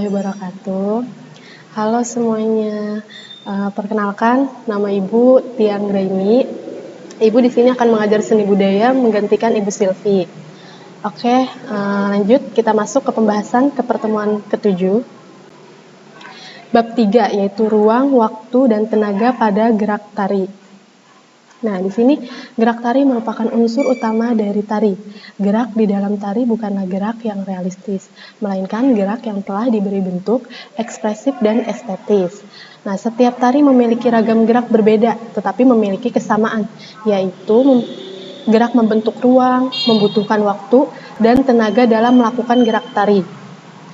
warahmatullahi wabarakatuh. Halo semuanya, perkenalkan nama Ibu Tiang Graini. Ibu di sini akan mengajar seni budaya menggantikan Ibu Silvi. Oke, lanjut kita masuk ke pembahasan ke pertemuan ke-7. Bab 3 yaitu ruang, waktu, dan tenaga pada gerak tari. Nah, di sini gerak tari merupakan unsur utama dari tari. Gerak di dalam tari bukanlah gerak yang realistis, melainkan gerak yang telah diberi bentuk, ekspresif, dan estetis. Nah, setiap tari memiliki ragam gerak berbeda, tetapi memiliki kesamaan, yaitu gerak membentuk ruang, membutuhkan waktu, dan tenaga dalam melakukan gerak tari.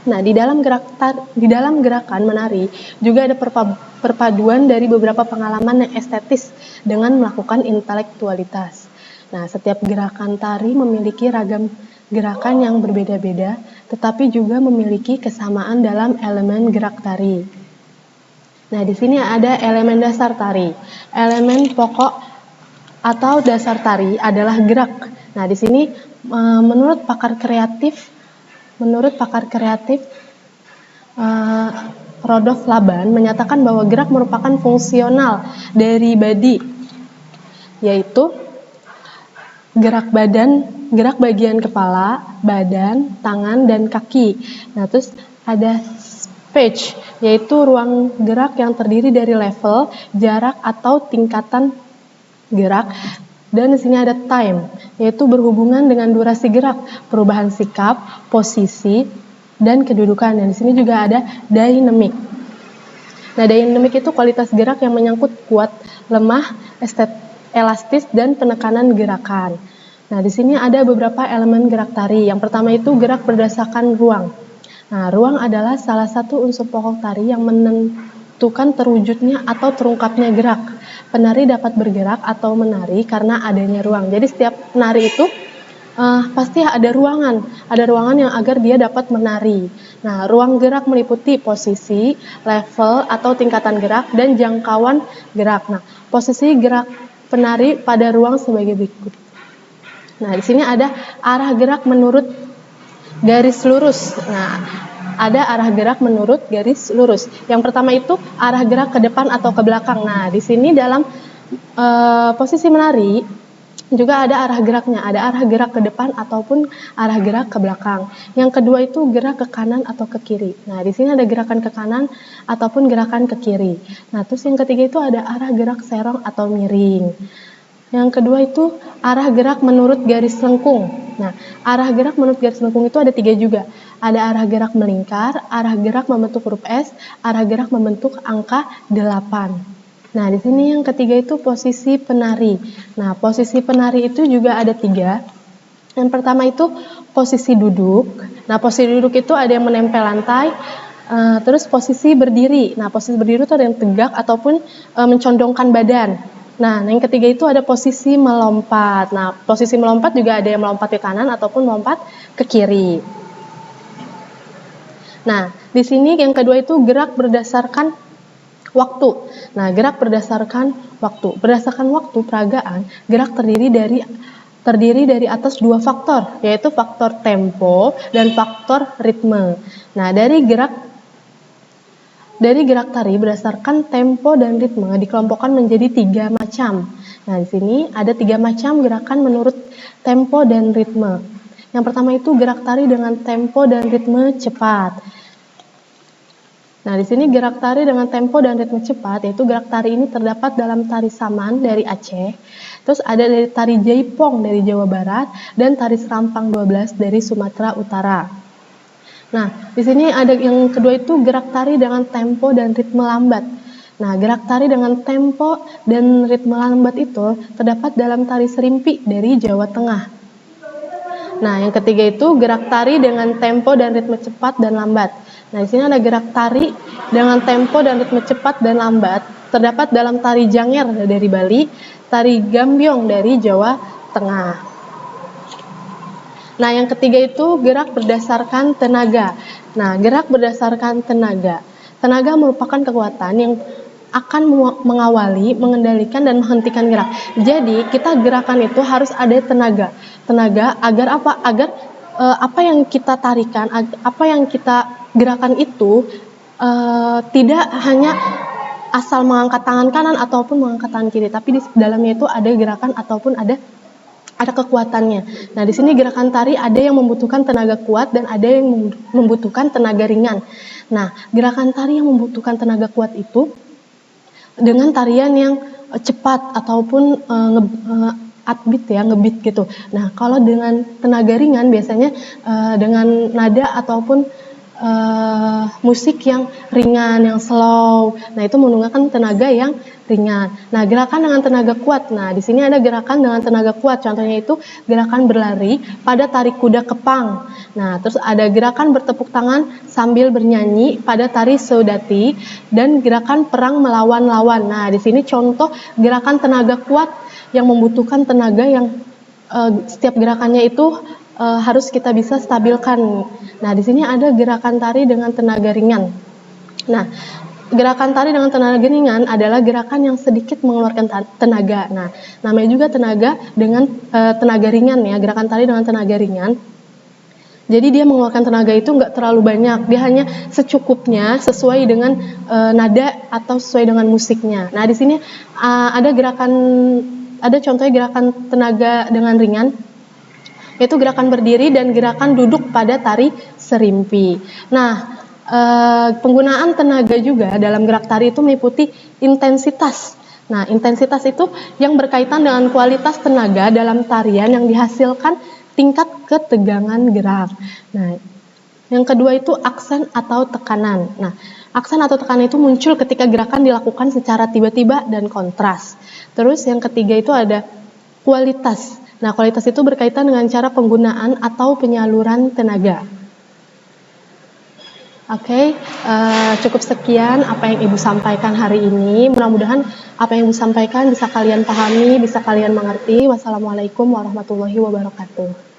Nah, di dalam gerakan menari juga ada perpaduan dari beberapa pengalaman yang estetis dengan melakukan intelektualitas. Nah, setiap gerakan tari memiliki ragam gerakan yang berbeda-beda, tetapi juga memiliki kesamaan dalam elemen gerak tari. Nah, di sini ada elemen dasar tari. Elemen pokok atau dasar tari adalah gerak. Nah, di sini menurut pakar kreatif Rodolf Laban menyatakan bahwa gerak merupakan fungsional dari body, yaitu gerak bagian kepala, badan, tangan, dan kaki. Nah, terus ada space, yaitu ruang gerak yang terdiri dari level, jarak atau tingkatan gerak. Dan di sini ada time, yaitu berhubungan dengan durasi gerak, perubahan sikap, posisi, dan kedudukan. Dan di sini juga ada dynamic. Nah, dynamic itu kualitas gerak yang menyangkut kuat, lemah, elastis, dan penekanan gerakan. Nah, di sini ada beberapa elemen gerak tari. Yang pertama itu gerak berdasarkan ruang. Nah, ruang adalah salah satu unsur pokok tari yang menentukan terwujudnya atau terungkapnya gerak. Penari dapat bergerak atau menari karena adanya ruang. Jadi setiap penari itu pasti ada ruangan yang agar dia dapat menari. Nah, ruang gerak meliputi posisi, level atau tingkatan gerak, dan jangkauan gerak. Nah, posisi gerak penari pada ruang sebagai berikut. Nah, di sini ada arah gerak menurut garis lurus. Nah, ada arah gerak menurut garis lurus. Yang pertama itu arah gerak ke depan atau ke belakang. Nah, di sini dalam posisi menari juga ada arah geraknya. Ada arah gerak ke depan ataupun arah gerak ke belakang. Yang kedua itu gerak ke kanan atau ke kiri. Nah, di sini ada gerakan ke kanan ataupun gerakan ke kiri. Nah, terus yang ketiga itu ada arah gerak serong atau miring. Yang kedua itu arah gerak menurut garis lengkung. Nah, arah gerak menurut garis lengkung itu ada 3 juga. Ada arah gerak melingkar, arah gerak membentuk huruf S, arah gerak membentuk angka 8. Nah, di sini yang ketiga itu posisi penari. Nah, posisi penari itu juga ada 3. Yang pertama itu posisi duduk. Nah, posisi duduk itu ada yang menempel lantai, terus posisi berdiri. Nah, posisi berdiri itu ada yang tegak ataupun mencondongkan badan. Nah, yang ketiga itu ada posisi melompat. Nah, posisi melompat juga ada yang melompat ke kanan ataupun melompat ke kiri. Nah, di sini yang kedua itu gerak berdasarkan waktu. Nah, gerak berdasarkan waktu. Berdasarkan waktu peragaan, gerak terdiri dari atas 2 faktor, yaitu faktor tempo dan faktor ritme. Nah, dari gerak tari berdasarkan tempo dan ritme dikelompokkan menjadi 3 macam. Nah, di sini ada 3 macam gerakan menurut tempo dan ritme. Yang pertama itu gerak tari dengan tempo dan ritme cepat. Nah, di sini gerak tari dengan tempo dan ritme cepat, yaitu gerak tari ini terdapat dalam tari Saman dari Aceh, terus ada dari tari Jaipong dari Jawa Barat, dan tari Serampang 12 dari Sumatera Utara. Nah, di sini ada yang kedua itu gerak tari dengan tempo dan ritme lambat. Nah, gerak tari dengan tempo dan ritme lambat itu terdapat dalam tari Serimpi dari Jawa Tengah. Nah, yang ketiga itu gerak tari dengan tempo dan ritme cepat dan lambat. Nah, di sini ada gerak tari dengan tempo dan ritme cepat dan lambat terdapat dalam tari Janger dari Bali, tari Gambyong dari Jawa Tengah. Nah, yang ketiga itu gerak berdasarkan tenaga. Nah, gerak berdasarkan tenaga. Tenaga merupakan kekuatan yang akan mengawali, mengendalikan, dan menghentikan gerak. Jadi, kita gerakan itu harus ada tenaga. Tenaga agar apa? Agar apa yang kita tarikan, apa yang kita gerakan itu tidak hanya asal mengangkat tangan kanan ataupun mengangkat tangan kiri, tapi di dalamnya itu ada gerakan ataupun ada kekuatannya. Nah, di sini gerakan tari ada yang membutuhkan tenaga kuat dan ada yang membutuhkan tenaga ringan. Nah, gerakan tari yang membutuhkan tenaga kuat itu dengan tarian yang cepat ataupun upbeat ya, ngebeat gitu. Nah, kalau dengan tenaga ringan biasanya dengan nada ataupun musik yang ringan, yang slow. Nah, itu menggunakan tenaga yang ringan. Nah, gerakan dengan tenaga kuat. Nah, di sini ada gerakan dengan tenaga kuat. Contohnya itu gerakan berlari pada tarik kuda kepang. Nah, terus ada gerakan bertepuk tangan sambil bernyanyi pada tari saudati dan gerakan perang melawan lawan. Nah, di sini contoh gerakan tenaga kuat yang membutuhkan tenaga yang setiap gerakannya itu harus kita bisa stabilkan. Nah, di sini ada gerakan tari dengan tenaga ringan. Nah, gerakan tari dengan tenaga ringan adalah gerakan yang sedikit mengeluarkan tenaga. Nah, namanya juga tenaga dengan tenaga ringan ya, gerakan tari dengan tenaga ringan. Jadi dia mengeluarkan tenaga itu nggak terlalu banyak, dia hanya secukupnya sesuai dengan nada atau sesuai dengan musiknya. Nah, di sini ada contohnya gerakan tenaga dengan ringan, yaitu gerakan berdiri dan gerakan duduk pada tari serimpi. Nah, penggunaan tenaga juga dalam gerak tari itu meliputi intensitas. Nah, intensitas itu yang berkaitan dengan kualitas tenaga dalam tarian yang dihasilkan tingkat ketegangan gerak. Nah, yang kedua itu aksen atau tekanan. Nah, aksen atau tekanan itu muncul ketika gerakan dilakukan secara tiba-tiba dan kontras. Terus yang ketiga itu ada kualitas. Nah, kualitas itu berkaitan dengan cara penggunaan atau penyaluran tenaga. Oke, cukup sekian apa yang Ibu sampaikan hari ini. Mudah-mudahan apa yang Ibu sampaikan bisa kalian pahami, bisa kalian mengerti. Wassalamualaikum warahmatullahi wabarakatuh.